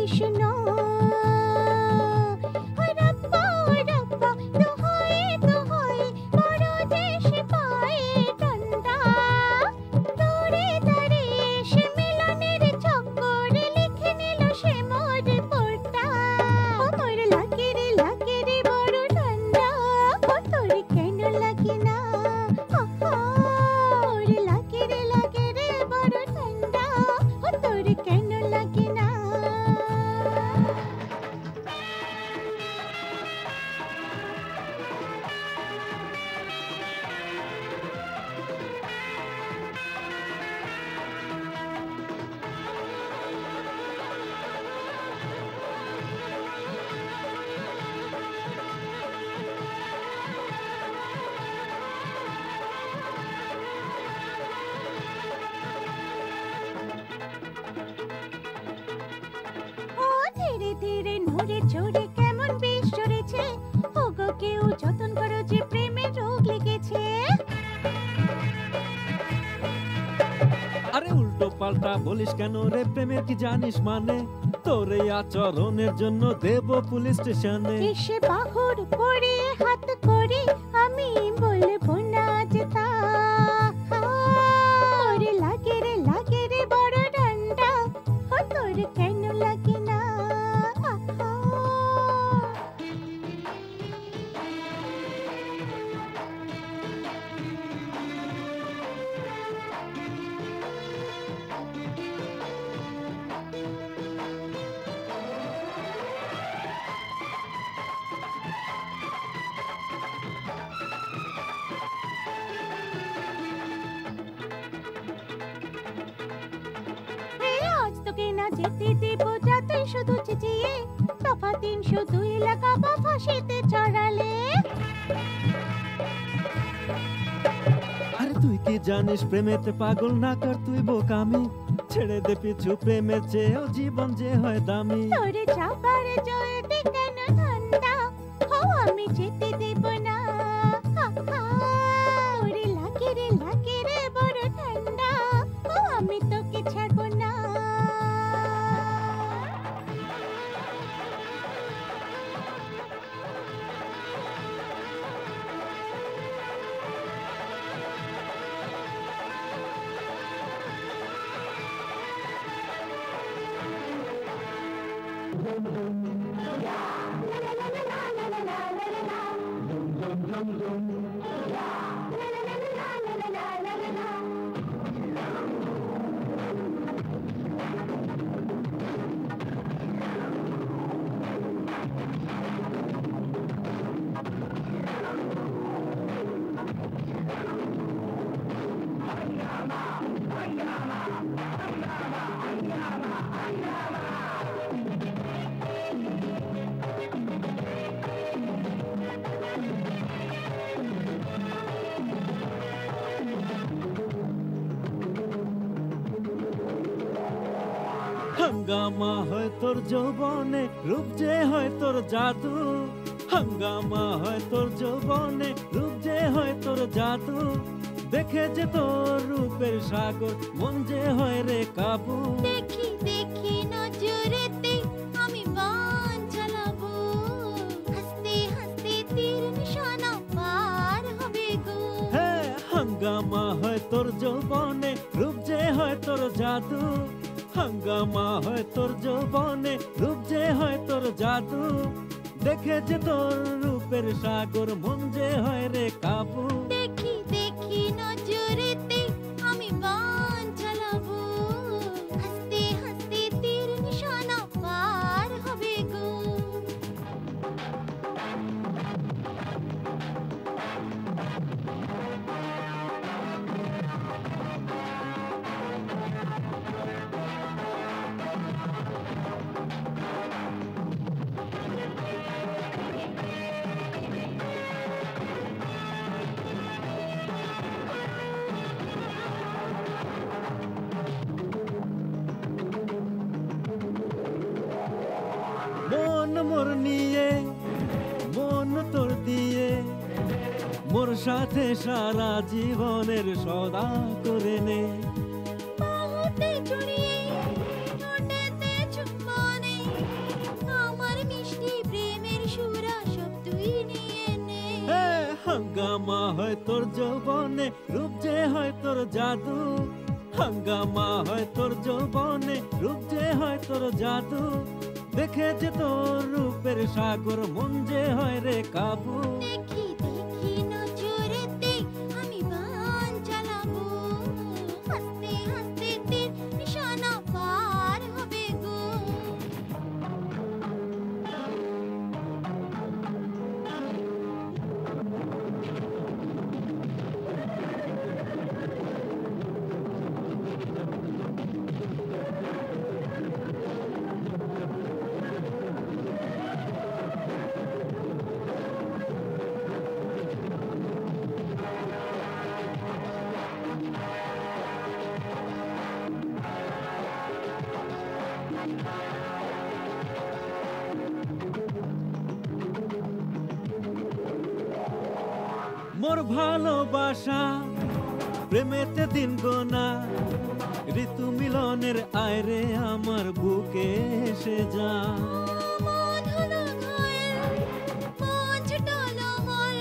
কৃষ্ণ রব্বা রব্বা দোহাই দোহাই বড় দেশে পায়ে ঠান্ডা দূরে দূরে সে মিলনের চক্কর লিখে নিল সে মোর পোটা মোর লাগে রে বড় ঠান্ডা তোর কেন লাগে না মোর লাগে রে বড় ঠান্ডা তোর কেন লাগে না ও ধীরে ধীরে নড়ে চড়ে কেমন বেশ চড়েছে ওগো কেউ যতন করো যে প্রেমের রোগ লেগেছে আরে উল্টো পাল্টা বলিস কেন রে, প্রেমের কি জানিস মানে? তোর এই আচরণের জন্য দেব পুলিশ স্টেশনে। এসে বাহুর পড়ে হাত করে আমি বলবো না যে তা ওরে লাগে রে বড় ডান্ডা ও তোর কেন লাগে না আজ তোকে না যেতে দেব যাতে শুধু চেঁচিয়ে দফা 302 লাগাবো ফাঁসিতে চড়ালে আরে তুই কি জানিস প্রেমেতে পাগল না কর তুই বোকামি, ছেড়ে দে পিছু প্রেমের চেয়েও জীবন যে হয় দামি। তোরে যাবার জয়তে কেন ঠান্ডা ও আমি যেতে দেব না ওরে লাগে রে বড় ঠান্ডা ও আমি তোকে ছাড়বো না হাঙ্গামা হয় তোর যৌবনে, রূপ যে হয় তোর জাদু। হাঙ্গামা হয় তোর যৌবনে, রূপ যে হয় তোর জাদু। দেখে যে তোর রূপের সাগর, মন যে হয় রে কাবু। দেখি দেখি নজরেতে আমি বান চালাবো, হাসতে হাসতে তীর নিশানা পার হবে গো। হ্যাঁ, হাঙ্গামা হয় তোর যৌবনে, রূপ যে হয় তোর জাদু। হাঙ্গামা হয় তোর যৌবনে, রূপ যে হয় তোর জাদু। দেখে যে তোর রূপের সাগর, মন যে হয় রে কাবু। দেখি দেখি নজরেতে আমি বান চালাবো, হাসতে হাসতে তীর নিশানা পার হবে গো। মন মোর নিয়ে, মন তোর দিয়ে, মোর সাথে সারা জীবনের সদা করে নে। হাঙ্গামা হয় তোর যৌবনে, রূপ যে হয় তোর জাদু। হাঙ্গামা হয় তোর যৌবনে, রূপ যে হয় তোর জাদু। দেখে যে তোর রূপের সাগর, মন যে হয় রে কাবু। দেখি দেখি নজরেতে আমি বান চালাবো, হাসতে হাসতে তীর নিশানা পার হবে গো। মোর ভালোবাসা প্রেমেতে দিন গোনা, ঋতু মিলনের আয়রে আমার বুকে এসে যা। মন হলো ঘায়েল, মন ছুটালো মল,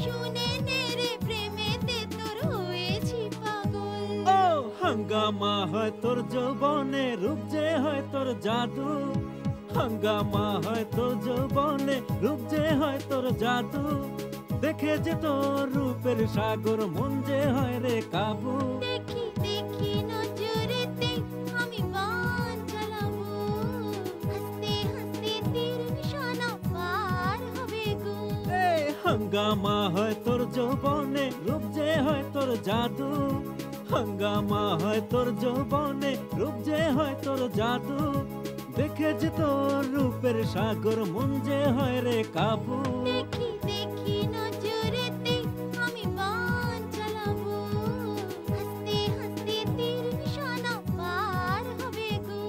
শুনে নে রে প্রেমেতে তোর হয়েছি পাগল। ও হাঙ্গামা হয় তোর যৌবনে, রূপ যে হয় তোর জাদু। হাঙ্গামা হয় তোর যৌবনে, রূপ যে হয় তোর জাদু। দেখে যে তোর রূপের সাগর, মন যে হয় রে কাবু। দেখি দেখি নজরেতে আমি বান চালাবো, হাসতে হাসতে তীর নিশানা পার হবে গো। এই হাঙ্গামা হয় তোর যৌবনে, রূপ যে হয় তোর জাদু। হাঙ্গামা হয় তোর যৌবনে, রূপ যে হয় তোর জাদু। দেখে যে তোর রূপের সাগর, মন যে হয় রে কাবু। দেখি দেখি নজরেতে আমি বান চালাবো, হাসতে হাসতে তীর নিশানা পার হবে গো।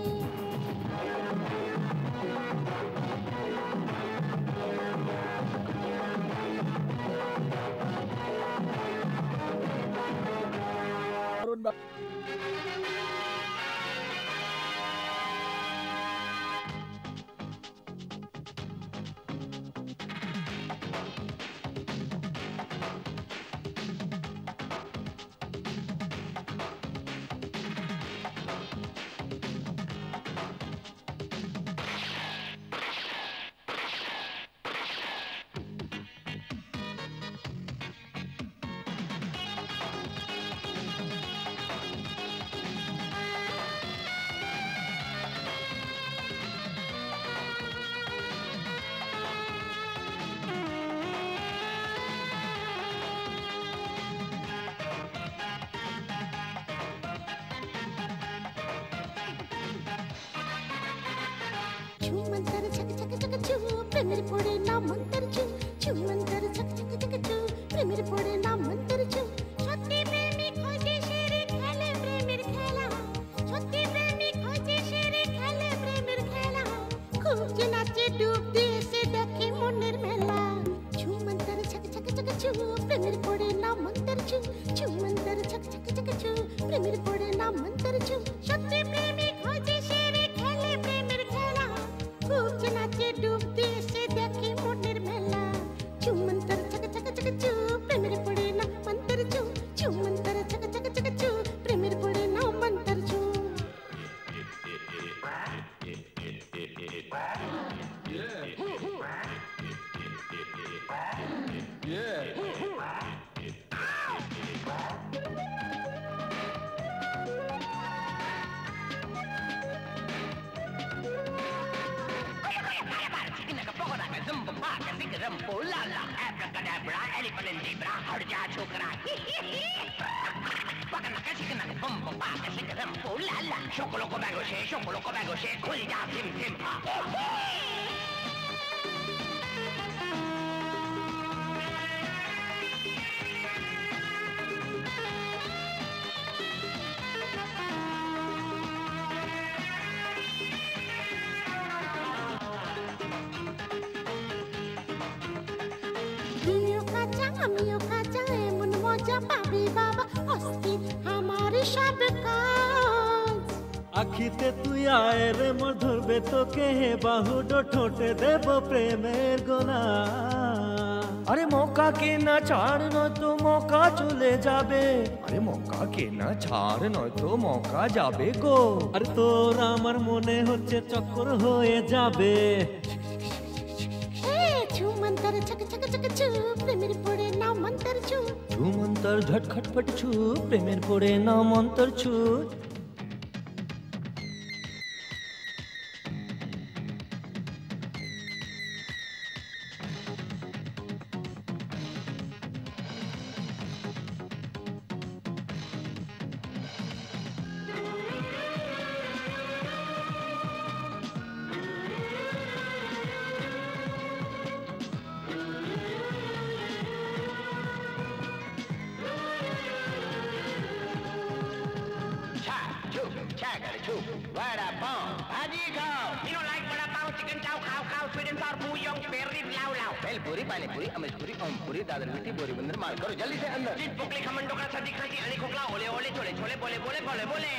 ছুমন্তর ছক ছক ছক ছু, প্রেমের পড়ে না মন্তর ছু। ছুমন্তর ছক ছক ছক ছু, প্রেমের পড়ে না মন্তর ছু। সত্যি প্রেমিক খোঁজে সেরে খেলে প্রেমের খেলা, সত্যি প্রেমিক খোঁজে সেরে খেলে প্রেমের খেলা। খুব যে নাচে ডুব দিয়ে সে দেখে মনের মেলা। ছুমন্তর ছক ছক ছক ছু, প্রেমের পড়ে না মন্তর ছু। ছুমন্তর ছক ছক ছক ছু, প্রেমের পড়ে না মন্তর ছু। সত্যি প্রেমিক খোঁজে সেরে খেলে প্রেমের খেলা, খুব যে নাচে ডুব দিয়ে সে দেখে মনের মেলা। ছুমন্তর ছক ছক ছক ছু, প্রেমের পড়ে না মন্তর ছু। ছুমন্তর ছক ছক ছক ছু, প্রেমের পড়ে না মন্তর ছু। Chocolate bago she, खुल जा सिम सिम। তুমিও কাঁচা আমিও কাঁচা, এমন মজা পাবি বাবা, অস্থির আমার সব কাজ। আখিতে তুই আয় রে মোর, ধরবে তোকে হে বাহুডো, ঠোঁটে দেব প্রেমের গোনা। আরে আরে মৌকা কে না ছাড় নয়তো মৌকা চলে যাবে, আরে মৌকা কে না ছাড় নয়তো মৌকা যাবে গো। আরে তোর আমার মনে হচ্ছে চক্কর হয়ে যাবে। ছু মন্তর ছক ছক ছক ছু প্রেমের পড়ে না মন্তর ছু। ছু মন্তর ঝট খটপট ছু প্রেমের পড়ে না মন্তর ছু। Chagger, choo, vada pav, bhaji khao. You don't like vada pav, chicken chow, khao, sweet and sour, bouillon, berry, lau. Bhel puri, pani puri, amish puri, puri, dadar mitti, bori bandar mal karo, jaldi se andar. Chit pukli khaman dokra sadi khati, ani khokla, ole ole chole, chole bole bole bole bole.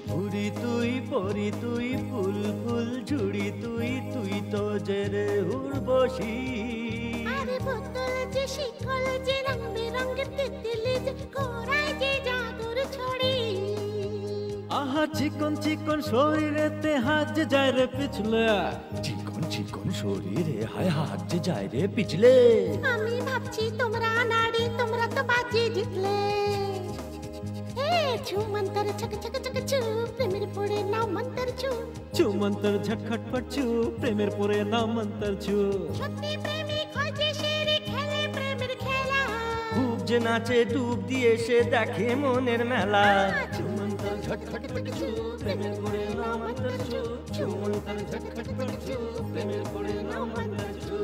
Puri তুই পরি তুই ফুল ফুল ঝুড়ি তুই তুই তো জেরে উর্বশী। আরে বোতল যে শিকল যে রং বেরঙের তিতলি যে ঘোড়ায় যে জাদুর ছড়ি। আহা চিকন চিকন শরীরেতে হাত যে যায় রে পিছলে। চিকন চিকন শরীরে হায় হাত যে যায় রে পিছলে। আমি ভাবছি তোমরা নারী তোমরা তো বাজি জিতলে। ছু মন্তর ছক ছক ছক ছু প্রেমের পড়ে না মন্তর ছু। ছু মন্তর ঝটখটপট ছু প্রেমের পরে না মন্তর ছু। সত্যি প্রেমিক হয় যে সেরে খেলে প্রেমের খেলা। খুব যে নাচে ডুব দিয়ে সে দেখে মনের মেলা। ছু মন্তর ঝটখটপট ছু প্রেমের পড়ে না মন্তর ছু। ছু মন্তর ঝটখটপট ছু প্রেমের পড়ে না মন্তর ছু।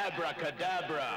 Abracadabra.